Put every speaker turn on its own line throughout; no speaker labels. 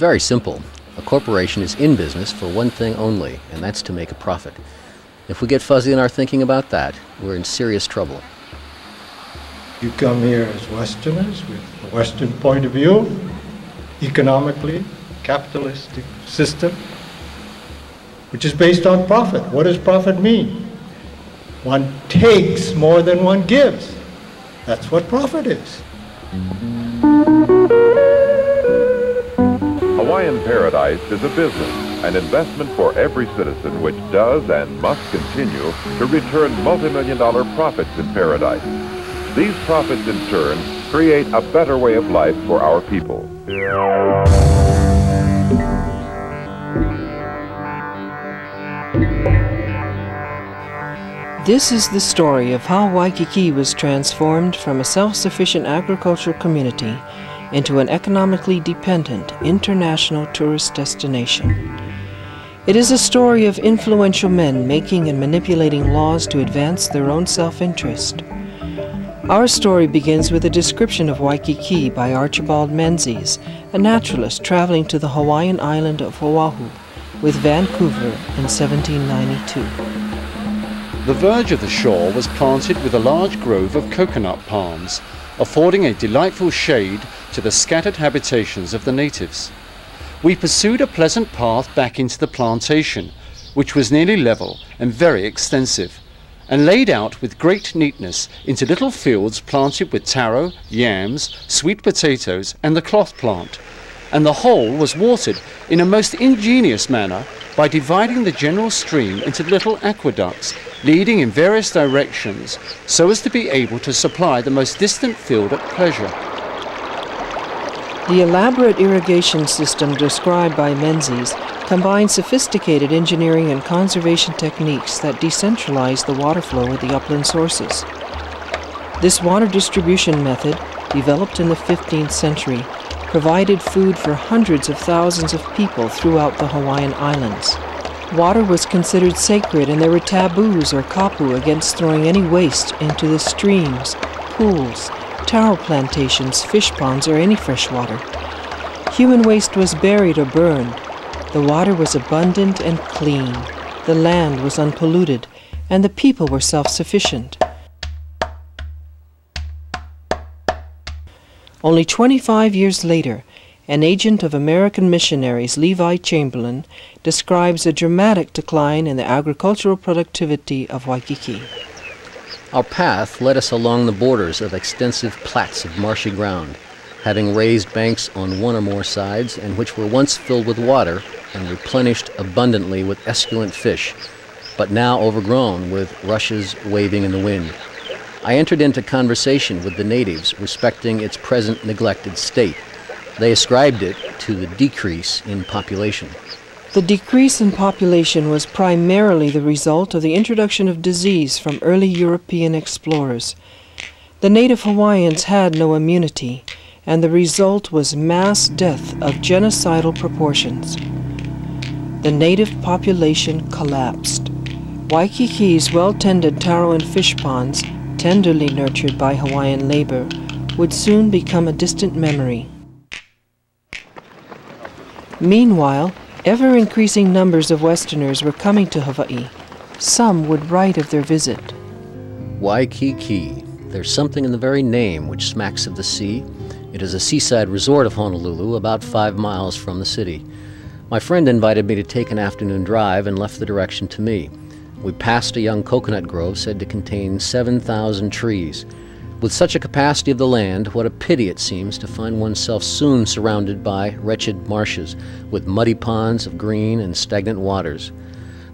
very simple. A corporation is in business for one thing only, and that's to make a profit. If we get fuzzy in our thinking about that, we're in serious trouble.
You come here as Westerners with a Western point of view, economically, capitalistic system, which is based on profit. What does profit mean? One takes more than one gives. That's what profit is.
Hawaiian Paradise is a business, an investment for every citizen which does and must continue to return multi-million-dollar profits in paradise. These profits, in turn, create a better way of life for our people.
This is the story of how Waikiki was transformed from a self-sufficient agricultural community into an economically dependent international tourist destination. It is a story of influential men making and manipulating laws to advance their own self-interest. Our story begins with a description of Waikiki by Archibald Menzies, a naturalist traveling to the Hawaiian island of Oahu with Vancouver in 1792.
The verge of the shore was planted with a large grove of coconut palms, affording a delightful shade to the scattered habitations of the natives. We pursued a pleasant path back into the plantation, which was nearly level and very extensive, and laid out with great neatness into little fields planted with taro, yams, sweet potatoes, and the cloth plant, and the whole was watered in a most ingenious manner by dividing the general stream into little aqueducts leading in various directions so as to be able to supply the most distant field at pleasure.
The elaborate irrigation system described by Menzies combines sophisticated engineering and conservation techniques that decentralize the water flow at the upland sources. This water distribution method, developed in the 15th century, provided food for hundreds of thousands of people throughout the Hawaiian Islands. Water was considered sacred, and there were taboos or kapu against throwing any waste into the streams, pools, taro plantations, fish ponds, or any fresh water. Human waste was buried or burned. The water was abundant and clean. The land was unpolluted, and the people were self-sufficient. Only 25 years later, an agent of American missionaries, Levi Chamberlain, describes a dramatic decline in the agricultural productivity of Waikiki.
Our path led us along the borders of extensive plats of marshy ground, having raised banks on one or more sides, and which were once filled with water and replenished abundantly with esculent fish, but now overgrown with rushes waving in the wind. I entered into conversation with the natives respecting its present neglected state. They ascribed it to the decrease in population.
The decrease in population was primarily the result of the introduction of disease from early European explorers. The native Hawaiians had no immunity, and the result was mass death of genocidal proportions. The native population collapsed. Waikiki's well-tended taro and fish ponds, tenderly nurtured by Hawaiian labor, would soon become a distant memory. Meanwhile, ever-increasing numbers of Westerners were coming to Hawaii. Some would write of their visit.
Waikiki. There's something in the very name which smacks of the sea. It is a seaside resort of Honolulu, about 5 miles from the city. My friend invited me to take an afternoon drive and left the direction to me. We passed a young coconut grove said to contain 7,000 trees. With such a capacity of the land, what a pity it seems to find oneself soon surrounded by wretched marshes with muddy ponds of green and stagnant waters.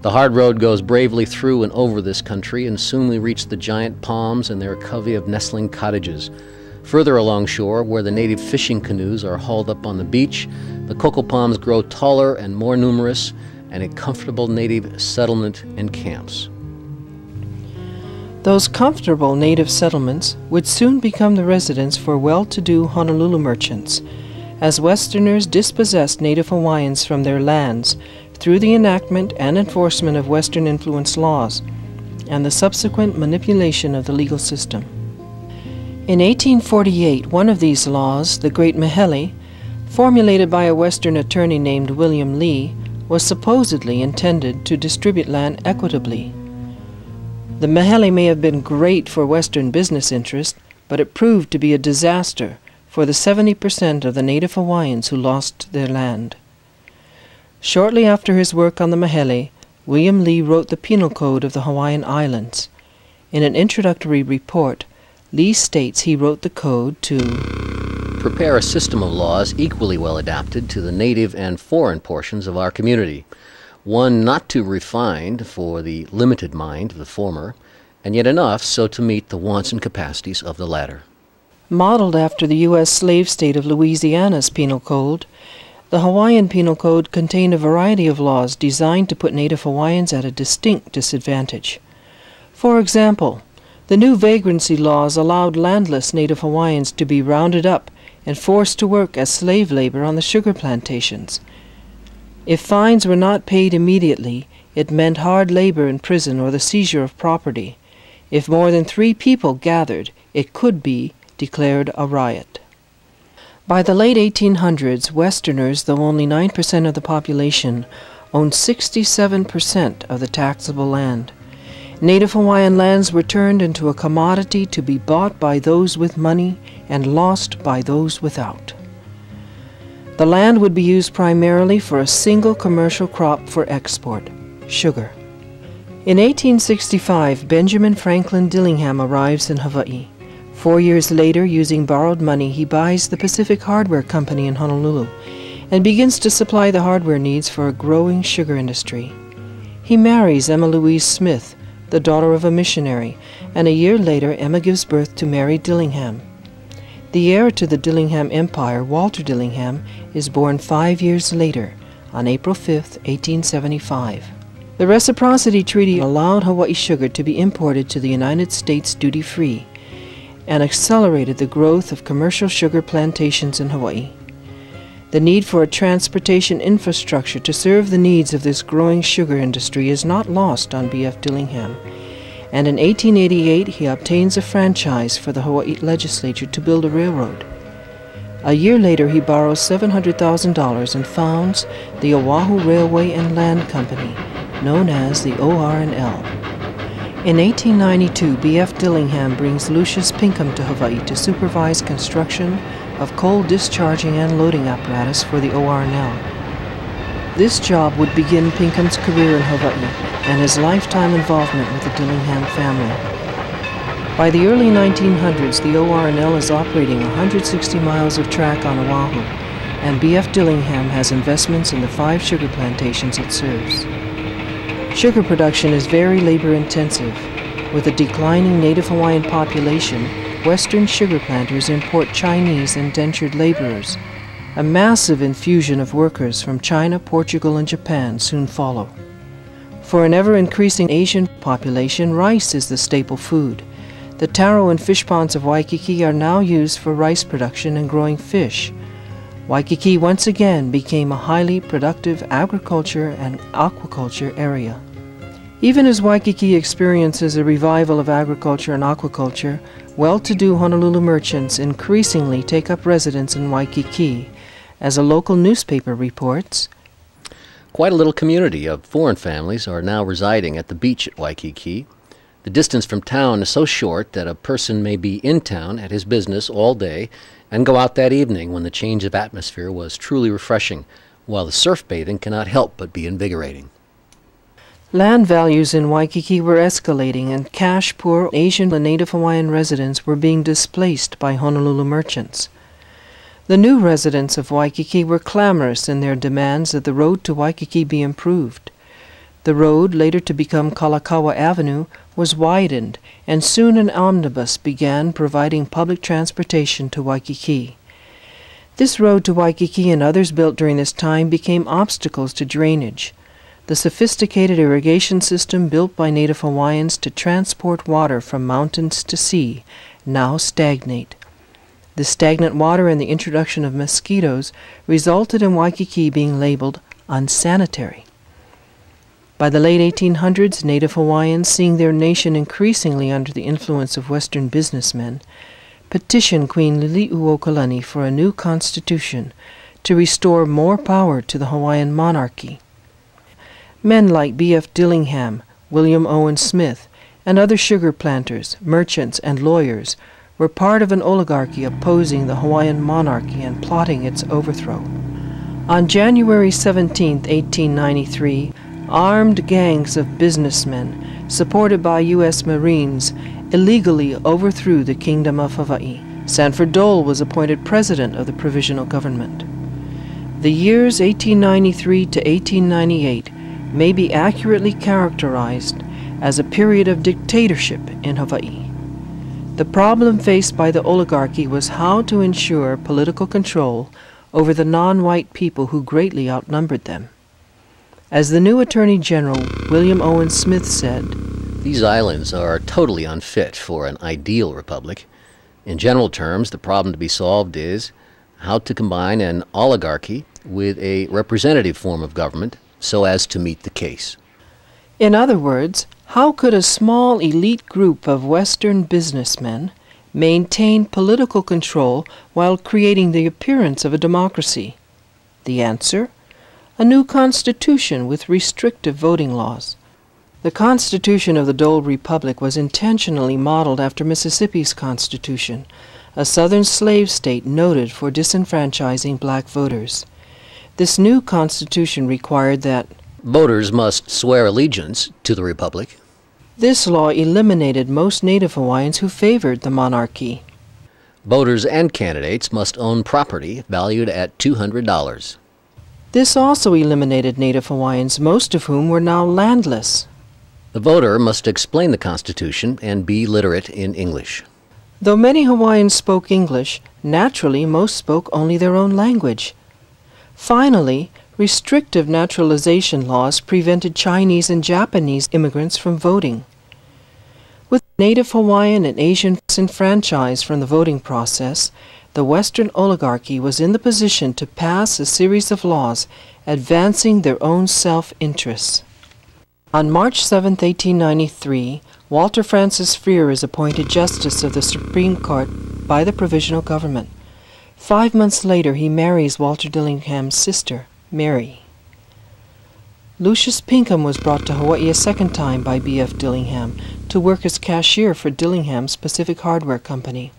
The hard road goes bravely through and over this country, and soon we reach the giant palms and their covey of nestling cottages. Further along shore, where the native fishing canoes are hauled up on the beach, the cocoa palms grow taller and more numerous, and a comfortable native settlement and camps.
Those comfortable native settlements would soon become the residence for well-to-do Honolulu merchants, as Westerners dispossessed native Hawaiians from their lands through the enactment and enforcement of Western-influenced laws, and the subsequent manipulation of the legal system. In 1848, one of these laws, the Great Mehele, formulated by a Western attorney named William Lee, was supposedly intended to distribute land equitably. The Mahele may have been great for Western business interests, but it proved to be a disaster for the 70% of the native Hawaiians who lost their land. Shortly after his work on the Mahele, William Lee wrote the Penal Code of the Hawaiian Islands. In an introductory report, Lee states he wrote the code to
prepare a system of laws equally well adapted to the native and foreign portions of our community, one not too refined for the limited mind of the former, and yet enough so to meet the wants and capacities of the latter.
Modeled after the U.S. slave state of Louisiana's penal code, the Hawaiian Penal Code contained a variety of laws designed to put Native Hawaiians at a distinct disadvantage. For example, the new vagrancy laws allowed landless Native Hawaiians to be rounded up and forced to work as slave labor on the sugar plantations. If fines were not paid immediately, it meant hard labor in prison or the seizure of property. If more than 3 people gathered, it could be declared a riot. By the late 1800s, Westerners, though only 9% of the population, owned 67% of the taxable land. Native Hawaiian lands were turned into a commodity to be bought by those with money and lost by those without. The land would be used primarily for a single commercial crop for export, sugar. In 1865, Benjamin Franklin Dillingham arrives in Hawaii. 4 years later, using borrowed money, he buys the Pacific Hardware Company in Honolulu and begins to supply the hardware needs for a growing sugar industry. He marries Emma Louise Smith, the daughter of a missionary, and a year later Emma gives birth to Mary Dillingham. The heir to the Dillingham Empire, Walter Dillingham, is born 5 years later, on April 5, 1875. The Reciprocity Treaty allowed Hawaii sugar to be imported to the United States duty-free and accelerated the growth of commercial sugar plantations in Hawaii. The need for a transportation infrastructure to serve the needs of this growing sugar industry is not lost on B.F. Dillingham, and in 1888 he obtains a franchise for the Hawaii legislature to build a railroad. A year later he borrows $700,000 and founds the Oahu Railway and Land Company, known as the OR&L. In 1892, B.F. Dillingham brings Lucius Pinkham to Hawaii to supervise construction of coal discharging and loading apparatus for the OR&L. This job would begin Pinkham's career in Hawaii and his lifetime involvement with the Dillingham family. By the early 1900s, the OR&L is operating 160 miles of track on Oahu, and B.F. Dillingham has investments in the 5 sugar plantations it serves. Sugar production is very labor-intensive. With a declining Native Hawaiian population, Western sugar planters import Chinese indentured laborers. A massive infusion of workers from China, Portugal, and Japan soon follow. For an ever-increasing Asian population, rice is the staple food. The taro and fish ponds of Waikiki are now used for rice production and growing fish. Waikiki once again became a highly productive agriculture and aquaculture area. Even as Waikiki experiences a revival of agriculture and aquaculture, well-to-do Honolulu merchants increasingly take up residence in Waikiki. As a local newspaper reports,
quite a little community of foreign families are now residing at the beach at Waikiki. The distance from town is so short that a person may be in town at his business all day and go out that evening when the change of atmosphere was truly refreshing, while the surf bathing cannot help but be invigorating.
Land values in Waikiki were escalating, and cash-poor Asian and Native Hawaiian residents were being displaced by Honolulu merchants. The new residents of Waikiki were clamorous in their demands that the road to Waikiki be improved. The road, later to become Kalakaua Avenue, was widened, and soon an omnibus began providing public transportation to Waikiki. This road to Waikiki and others built during this time became obstacles to drainage. The sophisticated irrigation system built by Native Hawaiians to transport water from mountains to sea now stagnate. The stagnant water and the introduction of mosquitoes resulted in Waikiki being labeled unsanitary. By the late 1800s, Native Hawaiians, seeing their nation increasingly under the influence of Western businessmen, petitioned Queen Liliuokalani for a new constitution to restore more power to the Hawaiian monarchy. Men like B.F. Dillingham, William Owen Smith, and other sugar planters, merchants, and lawyers were part of an oligarchy opposing the Hawaiian monarchy and plotting its overthrow. On January 17, 1893, armed gangs of businessmen, supported by U.S. Marines, illegally overthrew the Kingdom of Hawaii. Sanford Dole was appointed president of the provisional government. The years 1893 to 1898 may be accurately characterized as a period of dictatorship in Hawaii. The problem faced by the oligarchy was how to ensure political control over the non-white people who greatly outnumbered them. As the new Attorney General, William Owen Smith, said,
"These islands are totally unfit for an ideal republic. In general terms, the problem to be solved is how to combine an oligarchy with a representative form of government so as to meet the case."
In other words, how could a small elite group of Western businessmen maintain political control while creating the appearance of a democracy? The answer? A new constitution with restrictive voting laws. The Constitution of the Dole Republic was intentionally modeled after Mississippi's Constitution, a southern slave state noted for disenfranchising black voters. This new constitution required that
voters must swear allegiance to the republic.
This law eliminated most Native Hawaiians who favored the monarchy.
Voters and candidates must own property valued at $200.
This also eliminated Native Hawaiians, most of whom were now landless.
The voter must explain the Constitution and be literate in English.
Though many Hawaiians spoke English, naturally most spoke only their own language. Finally, restrictive naturalization laws prevented Chinese and Japanese immigrants from voting. With Native Hawaiian and Asian disenfranchised from the voting process, the Western oligarchy was in the position to pass a series of laws advancing their own self-interests. On March 7, 1893, Walter Francis Freer is appointed Justice of the Supreme Court by the Provisional Government. 5 months later, he marries Walter Dillingham's sister, Mary. Lucius Pinkham was brought to Hawaii a second time by B.F. Dillingham to work as cashier for Dillingham's Pacific Hardware Company.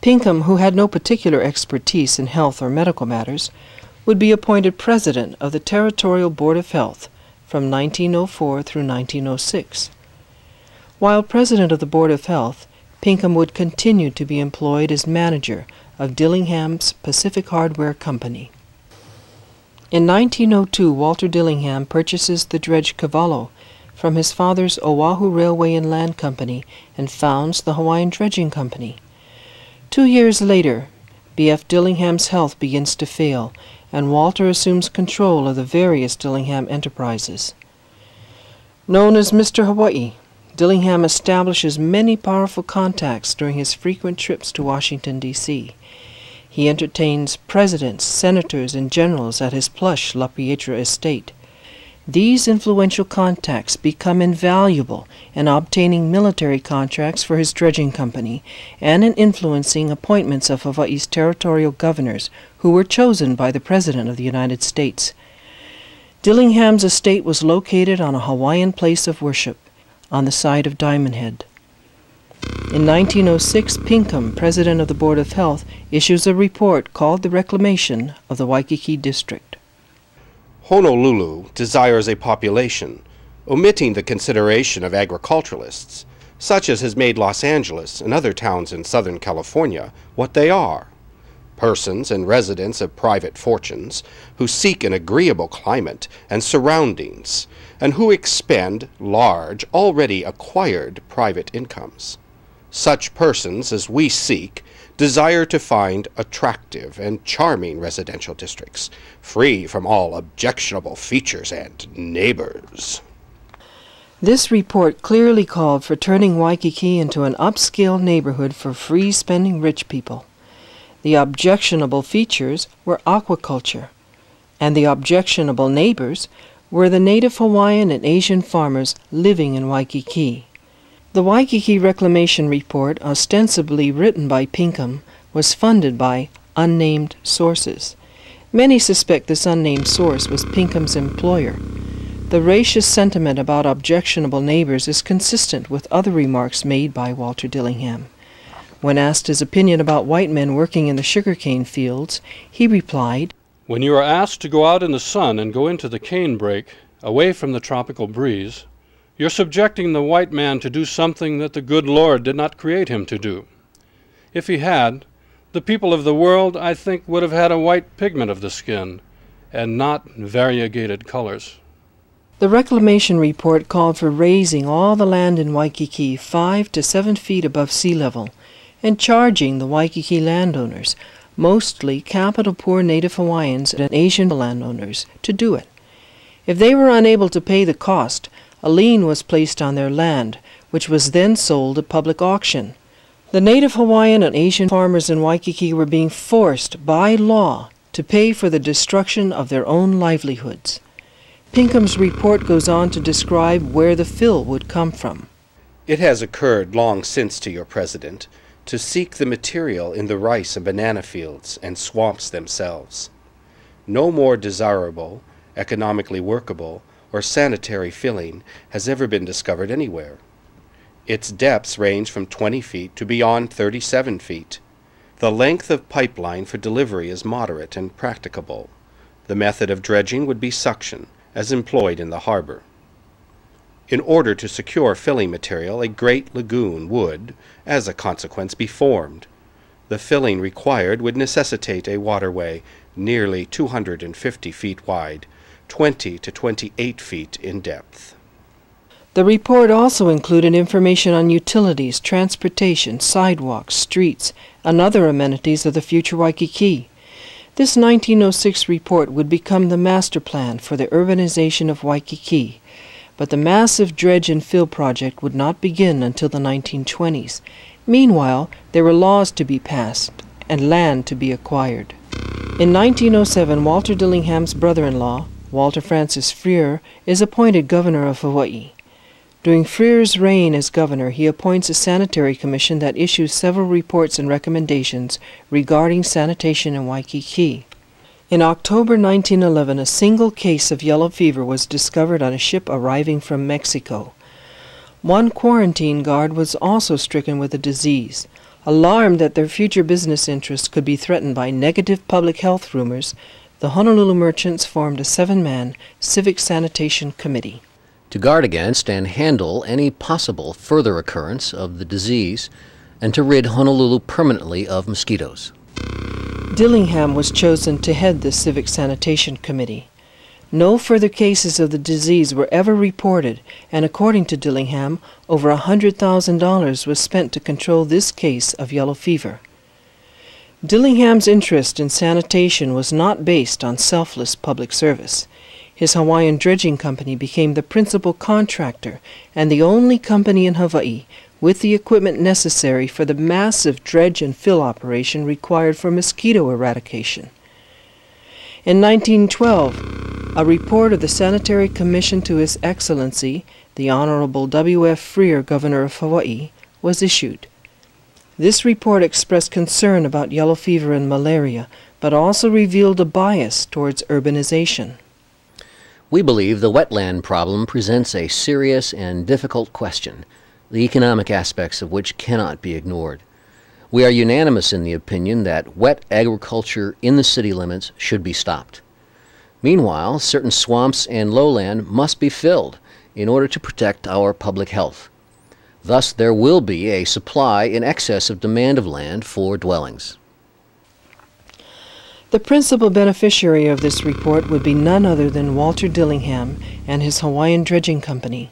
Pinkham, who had no particular expertise in health or medical matters, would be appointed president of the Territorial Board of Health from 1904 through 1906. While president of the Board of Health, Pinkham would continue to be employed as manager of Dillingham's Pacific Hardware Company. In 1902, Walter Dillingham purchases the dredge Cavallo from his father's Oahu Railway and Land Company and founds the Hawaiian Dredging Company. 2 years later, B.F. Dillingham's health begins to fail, and Walter assumes control of the various Dillingham enterprises. Known as Mr. Hawaii, Dillingham establishes many powerful contacts during his frequent trips to Washington, D.C. He entertains presidents, senators, and generals at his plush La Pietra estate. These influential contacts become invaluable in obtaining military contracts for his dredging company and in influencing appointments of Hawaii's territorial governors who were chosen by the President of the United States. Dillingham's estate was located on a Hawaiian place of worship on the site of Diamond Head. In 1906, Pinkham, president of the Board of Health, issues a report called the Reclamation of the Waikiki District.
Honolulu desires a population, omitting the consideration of agriculturalists, such as has made Los Angeles and other towns in Southern California what they are. Persons and residents of private fortunes who seek an agreeable climate and surroundings, and who expend large, already acquired private incomes. Such persons as we seek desire to find attractive and charming residential districts, free from all objectionable features and neighbors.
This report clearly called for turning Waikiki into an upscale neighborhood for free-spending rich people. The objectionable features were aquaculture, and the objectionable neighbors were the Native Hawaiian and Asian farmers living in Waikiki. The Waikiki Reclamation Report, ostensibly written by Pinkham, was funded by unnamed sources. Many suspect this unnamed source was Pinkham's employer. The racist sentiment about objectionable neighbors is consistent with other remarks made by Walter Dillingham. When asked his opinion about white men working in the sugarcane fields, he replied,
"When you are asked to go out in the sun and go into the cane brake, away from the tropical breeze, you're subjecting the white man to do something that the good Lord did not create him to do. If he had, the people of the world, I think, would have had a white pigment of the skin, and not variegated colors."
The reclamation report called for raising all the land in Waikiki 5 to 7 feet above sea level and charging the Waikiki landowners, mostly capital-poor Native Hawaiians and Asian landowners, to do it. If they were unable to pay the cost, a lien was placed on their land, which was then sold at public auction. The Native Hawaiian and Asian farmers in Waikiki were being forced by law to pay for the destruction of their own livelihoods. Pinkham's report goes on to describe where the fill would come from.
It has occurred long since to your president to seek the material in the rice and banana fields and swamps themselves. No more desirable, economically workable, or sanitary filling has ever been discovered anywhere. Its depths range from 20 feet to beyond 37 feet. The length of pipeline for delivery is moderate and practicable. The method of dredging would be suction, as employed in the harbor. In order to secure filling material, a great lagoon would, as a consequence, be formed. The filling required would necessitate a waterway nearly 250 feet wide, 20 to 28 feet in depth.
The report also included information on utilities, transportation, sidewalks, streets, and other amenities of the future Waikiki. This 1906 report would become the master plan for the urbanization of Waikiki, but the massive dredge and fill project would not begin until the 1920s. Meanwhile, there were laws to be passed and land to be acquired. In 1907, Walter Dillingham's brother-in-law, Walter Francis Freer, is appointed governor of Hawaii. During Freer's reign as governor, he appoints a sanitary commission that issues several reports and recommendations regarding sanitation in Waikiki. In October 1911, a single case of yellow fever was discovered on a ship arriving from Mexico. One quarantine guard was also stricken with the disease. Alarmed that their future business interests could be threatened by negative public health rumors, the Honolulu merchants formed a 7-man civic sanitation committee
to guard against and handle any possible further occurrence of the disease and to rid Honolulu permanently of mosquitoes.
Dillingham was chosen to head the Civic Sanitation Committee. No further cases of the disease were ever reported, and according to Dillingham, over $100,000 was spent to control this case of yellow fever. Dillingham's interest in sanitation was not based on selfless public service. His Hawaiian dredging company became the principal contractor and the only company in Hawaii with the equipment necessary for the massive dredge and fill operation required for mosquito eradication. In 1912, a report of the Sanitary Commission to His Excellency, the Honorable W.F. Freer, Governor of Hawaii, was issued. This report expressed concern about yellow fever and malaria, but also revealed a bias towards urbanization.
We believe the wetland problem presents a serious and difficult question, the economic aspects of which cannot be ignored. We are unanimous in the opinion that wet agriculture in the city limits should be stopped. Meanwhile, certain swamps and lowland must be filled in order to protect our public health. Thus, there will be a supply in excess of demand of land for dwellings.
The principal beneficiary of this report would be none other than Walter Dillingham and his Hawaiian Dredging Company.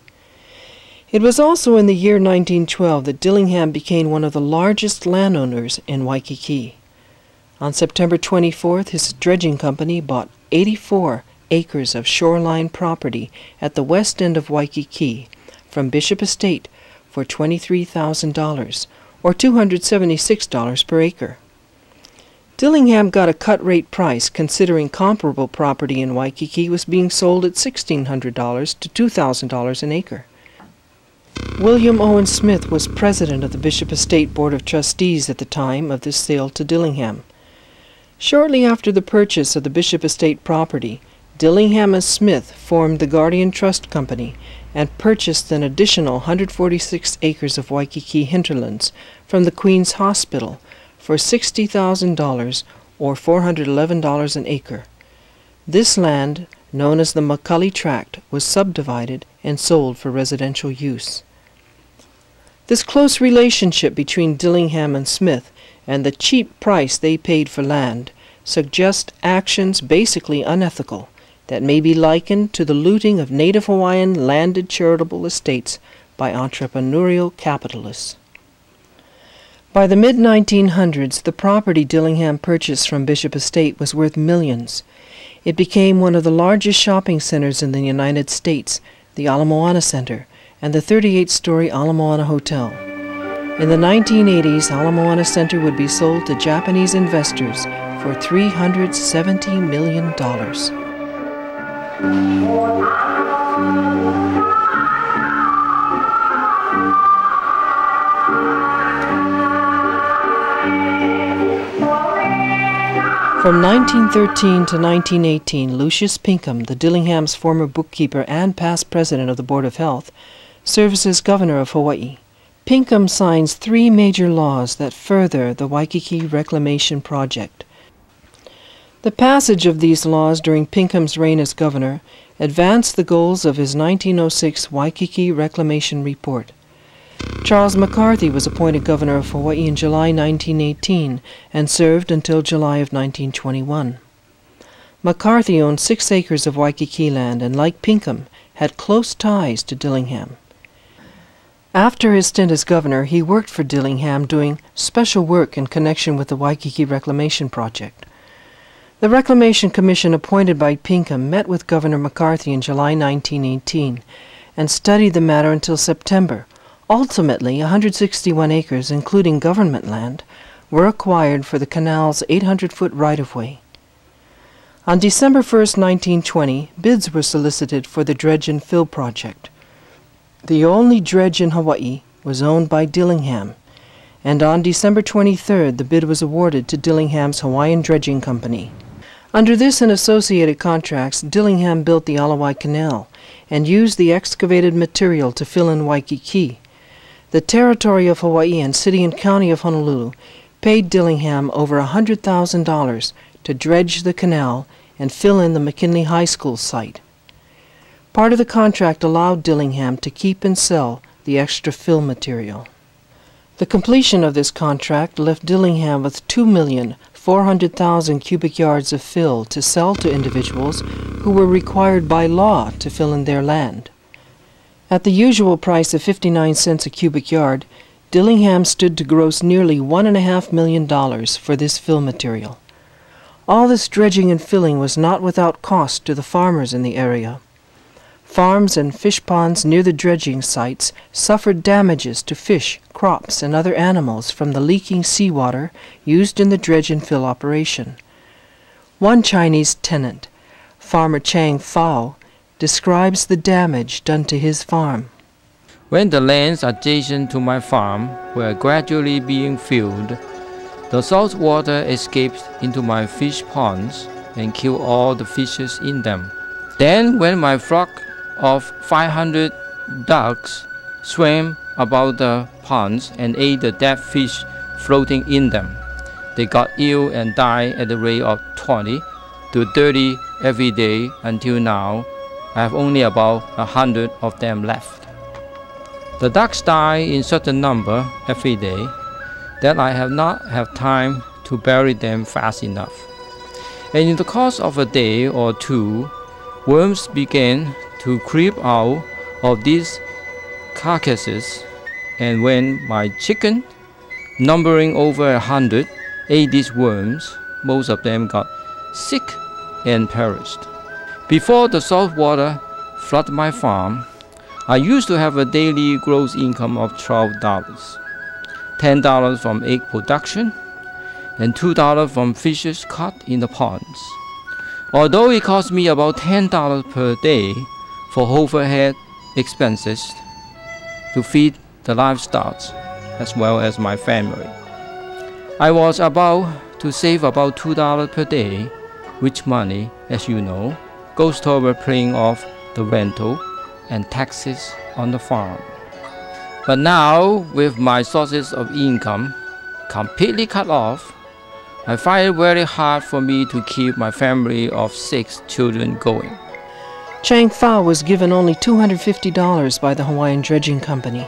It was also in the year 1912 that Dillingham became one of the largest landowners in Waikiki. On September 24th, his dredging company bought 84 acres of shoreline property at the west end of Waikiki from Bishop Estate for $23,000, or $276 per acre. Dillingham got a cut-rate price considering comparable property in Waikiki was being sold at $1,600 to $2,000 an acre. William Owen Smith was president of the Bishop Estate Board of Trustees at the time of this sale to Dillingham. Shortly after the purchase of the Bishop Estate property, Dillingham and Smith formed the Guardian Trust Company and purchased an additional 146 acres of Waikiki hinterlands from the Queen's Hospital for $60,000 or $411 an acre. This land, known as the Macaulay Tract, was subdivided and sold for residential use. This close relationship between Dillingham and Smith and the cheap price they paid for land suggest actions basically unethical that may be likened to the looting of Native Hawaiian landed charitable estates by entrepreneurial capitalists. By the mid-1900s, the property Dillingham purchased from Bishop Estate was worth millions. It became one of the largest shopping centers in the United States, the Ala Moana Center, and the 38-story Ala Moana Hotel. In the 1980s, Ala Moana Center would be sold to Japanese investors for $370 million. From 1913 to 1918, Lucius Pinkham, the Dillingham's former bookkeeper and past president of the Board of Health, serves as governor of Hawaii. Pinkham signs 3 major laws that further the Waikiki Reclamation Project. The passage of these laws during Pinkham's reign as governor advanced the goals of his 1906 Waikiki Reclamation Report. Charles McCarthy was appointed governor of Hawaii in July 1918 and served until July of 1921. McCarthy owned 6 acres of Waikiki land and, like Pinkham, had close ties to Dillingham. After his stint as governor, he worked for Dillingham doing special work in connection with the Waikiki Reclamation Project. The Reclamation Commission appointed by Pinkham met with Governor McCarthy in July 1918 and studied the matter until September. Ultimately, 161 acres, including government land, were acquired for the canal's 800-foot right-of-way. On December 1, 1920, bids were solicited for the dredge and fill project. The only dredge in Hawaii was owned by Dillingham, and on December 23rd, the bid was awarded to Dillingham's Hawaiian Dredging Company. Under this and associated contracts, Dillingham built the Alawai Canal and used the excavated material to fill in Waikiki. The territory of Hawaii and city and county of Honolulu paid Dillingham over $100,000 to dredge the canal and fill in the McKinley High School site. Part of the contract allowed Dillingham to keep and sell the extra fill material. The completion of this contract left Dillingham with 2,400,000 cubic yards of fill to sell to individuals who were required by law to fill in their land. At the usual price of 59 cents a cubic yard, Dillingham stood to gross nearly $1.5 million for this fill material. All this dredging and filling was not without cost to the farmers in the area. Farms and fish ponds near the dredging sites suffered damages to fish, crops, and other animals from the leaking seawater used in the dredge and fill operation. One Chinese tenant, Farmer Chang Phao, describes the damage done to his farm.
When the lands adjacent to my farm were gradually being filled, the salt water escaped into my fish ponds and killed all the fishes in them. Then when my flock of 500 ducks swam about the ponds and ate the dead fish floating in them, they got ill and died at the rate of 20 to 30 every day until now. I have only about 100 of them left. The ducks die in such a number every day that I have not have time to bury them fast enough. And in the course of a day or two, worms began to creep out of these carcasses, and when my chicken, numbering over 100, ate these worms, most of them got sick and perished. Before the salt water flooded my farm, I used to have a daily gross income of $12, $10 from egg production, and $2 from fishes caught in the ponds. Although it cost me about $10 per day for overhead expenses to feed the livestock as well as my family. I was about to save about $2 per day, which money, as you know, goes toward paying off the rental and taxes on the farm. But now, with my sources of income completely cut off, I find it very hard for me to keep my family of 6 children going.
Chang Fa was given only $250 by the Hawaiian Dredging Company.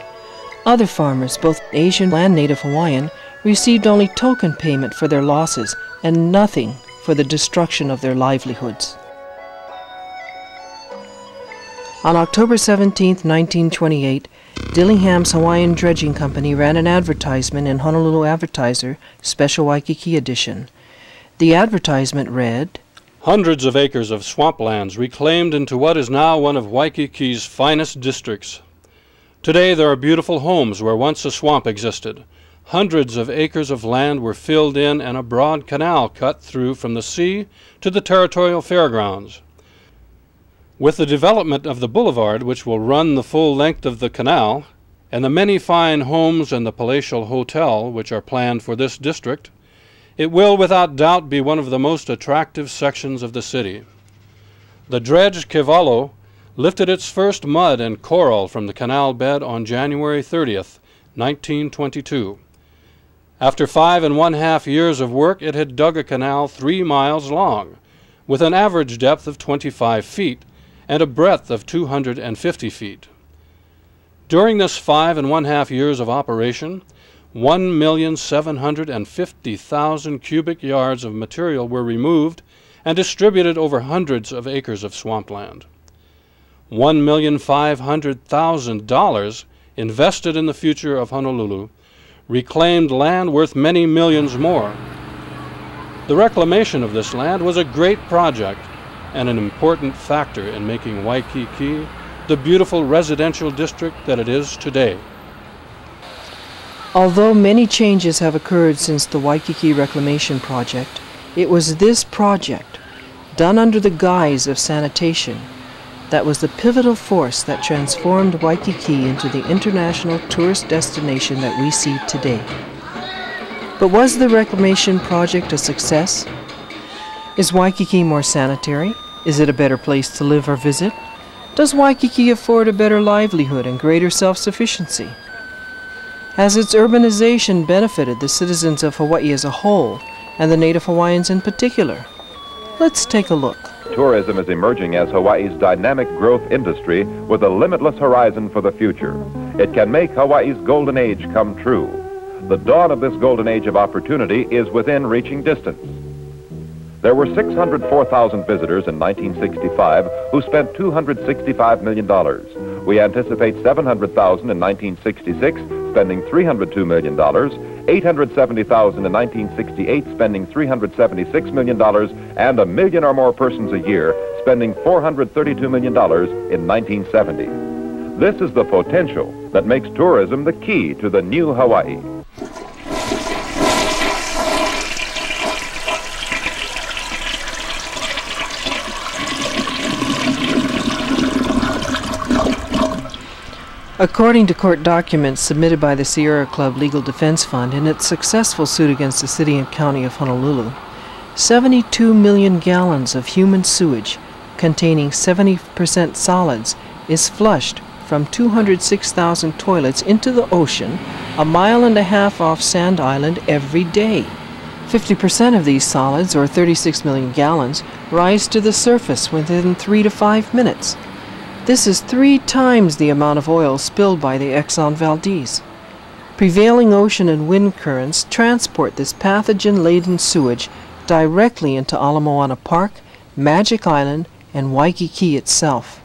Other farmers, both Asian and Native Hawaiian, received only token payment for their losses and nothing for the destruction of their livelihoods. On October 17, 1928, Dillingham's Hawaiian Dredging Company ran an advertisement in Honolulu Advertiser, Special Waikiki Edition. The advertisement read,
Hundreds of acres of swamplands reclaimed into what is now one of Waikiki's finest districts. Today there are beautiful homes where once a swamp existed. Hundreds of acres of land were filled in and a broad canal cut through from the sea to the territorial fairgrounds. With the development of the boulevard, which will run the full length of the canal, and the many fine homes and the palatial hotel which are planned for this district, it will without doubt be one of the most attractive sections of the city. The dredge Kevalo lifted its first mud and coral from the canal bed on January 30th, 1922. After 5½ years of work, it had dug a canal 3 miles long, with an average depth of 25 feet and a breadth of 250 feet. During this 5½ years of operation, 1,750,000 cubic yards of material were removed and distributed over hundreds of acres of swampland. $1,500,000 invested in the future of Honolulu reclaimed land worth many millions more. The reclamation of this land was a great project and an important factor in making Waikiki the beautiful residential district that it is today.
Although many changes have occurred since the Waikiki Reclamation Project, it was this project, done under the guise of sanitation, that was the pivotal force that transformed Waikiki into the international tourist destination that we see today. But was the Reclamation Project a success? Is Waikiki more sanitary? Is it a better place to live or visit? Does Waikiki afford a better livelihood and greater self-sufficiency? Has its urbanization benefited the citizens of Hawaii as a whole, and the Native Hawaiians in particular? Let's take a look.
Tourism is emerging as Hawaii's dynamic growth industry with a limitless horizon for the future. It can make Hawaii's golden age come true. The dawn of this golden age of opportunity is within reaching distance. There were 604,000 visitors in 1965 who spent $265 million. We anticipate 700,000 in 1966, spending $302 million, 870,000 in 1968, spending $376 million, and 1 million or more persons a year, spending $432 million in 1970. This is the potential that makes tourism the key to the new Hawaii.
According to court documents submitted by the Sierra Club Legal Defense Fund in its successful suit against the city and county of Honolulu, 72 million gallons of human sewage containing 70% solids is flushed from 206,000 toilets into the ocean 1.5 miles off Sand Island every day. 50% of these solids, or 36 million gallons, rise to the surface within 3 to 5 minutes. This is 3 times the amount of oil spilled by the Exxon Valdez. Prevailing ocean and wind currents transport this pathogen-laden sewage directly into Ala Moana Park, Magic Island, and Waikiki itself.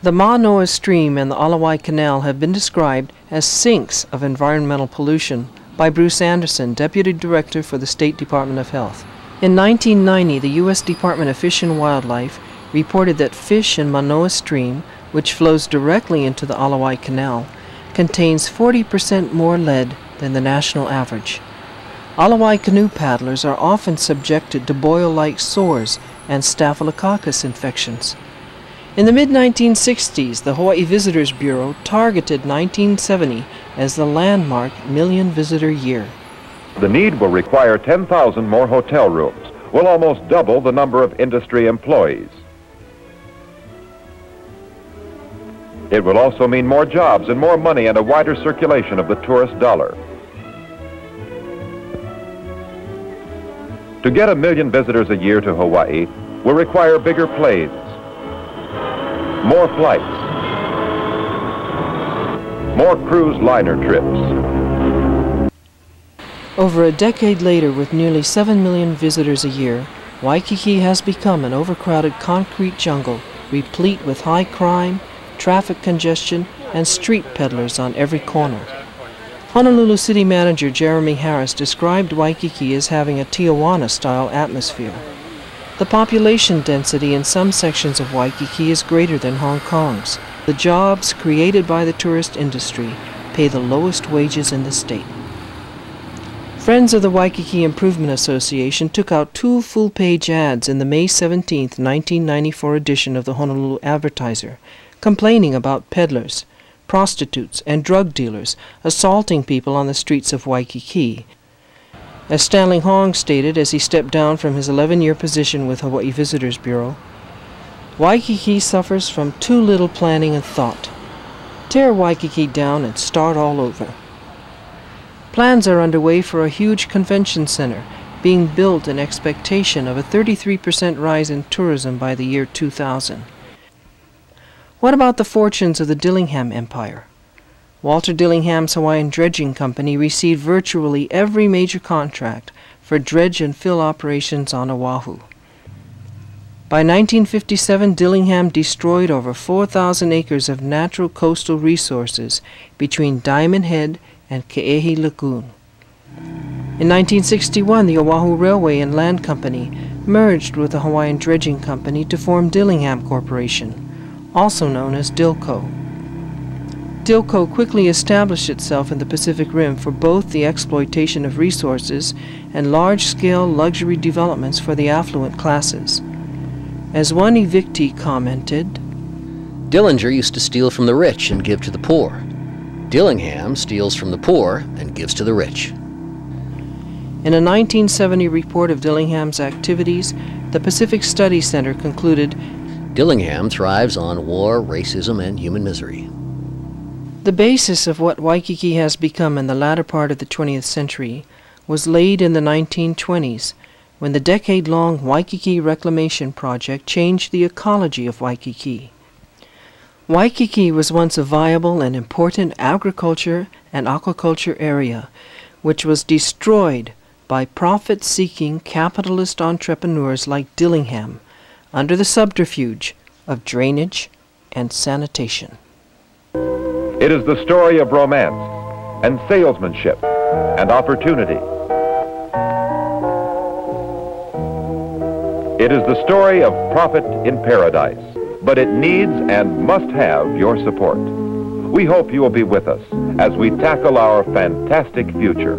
The Manoa Stream and the Alawai Canal have been described as sinks of environmental pollution by Bruce Anderson, Deputy Director for the State Department of Health. In 1990, the U.S. Department of Fish and Wildlife reported that fish in Manoa Stream, which flows directly into the Alawai Canal, contains 40% more lead than the national average. Alawai canoe paddlers are often subjected to boil-like sores and staphylococcus infections. In the mid-1960s, the Hawaii Visitors Bureau targeted 1970 as the landmark million-visitor year.
The need will require 10,000 more hotel rooms, will almost double the number of industry employees. It will also mean more jobs and more money and a wider circulation of the tourist dollar. To get 1 million visitors a year to Hawaii will require bigger planes, more flights, more cruise liner trips.
Over a decade later, with nearly 7 million visitors a year, Waikiki has become an overcrowded concrete jungle, replete with high crime, traffic congestion, and street peddlers on every corner. Honolulu City Manager Jeremy Harris described Waikiki as having a Tijuana-style atmosphere. The population density in some sections of Waikiki is greater than Hong Kong's. The jobs created by the tourist industry pay the lowest wages in the state. Friends of the Waikiki Improvement Association took out 2 full-page ads in the May 17, 1994 edition of the Honolulu Advertiser, complaining about peddlers, prostitutes, and drug dealers assaulting people on the streets of Waikiki. As Stanley Hong stated as he stepped down from his 11-year position with Hawaii Visitors Bureau, Waikiki suffers from too little planning and thought. Tear Waikiki down and start all over. Plans are underway for a huge convention center being built in expectation of a 33% rise in tourism by the year 2000. What about the fortunes of the Dillingham Empire? Walter Dillingham's Hawaiian Dredging Company received virtually every major contract for dredge and fill operations on Oahu. By 1957, Dillingham destroyed over 4,000 acres of natural coastal resources between Diamond Head and Ke'ehi Lagoon. In 1961, the Oahu Railway and Land Company merged with the Hawaiian Dredging Company to form Dillingham Corporation, also known as DILCO. DILCO quickly established itself in the Pacific Rim for both the exploitation of resources and large-scale luxury developments for the affluent classes. As one evictee commented,
Dillinger used to steal from the rich and give to the poor. Dillingham steals from the poor and gives to the rich.
In a 1970 report of Dillingham's activities, the Pacific Studies Center concluded,
Dillingham thrives on war, racism, and human misery.
the basis of what Waikiki has become in the latter part of the 20th century was laid in the 1920s, when the decade-long Waikiki Reclamation Project changed the ecology of Waikiki. Waikiki was once a viable and important agriculture and aquaculture area, which was destroyed by profit-seeking capitalist entrepreneurs like Dillingham under the subterfuge of drainage and sanitation.
It is the story of romance and salesmanship and opportunity. It is the story of profit in paradise, but it needs and must have your support. We hope you will be with us as we tackle our fantastic future.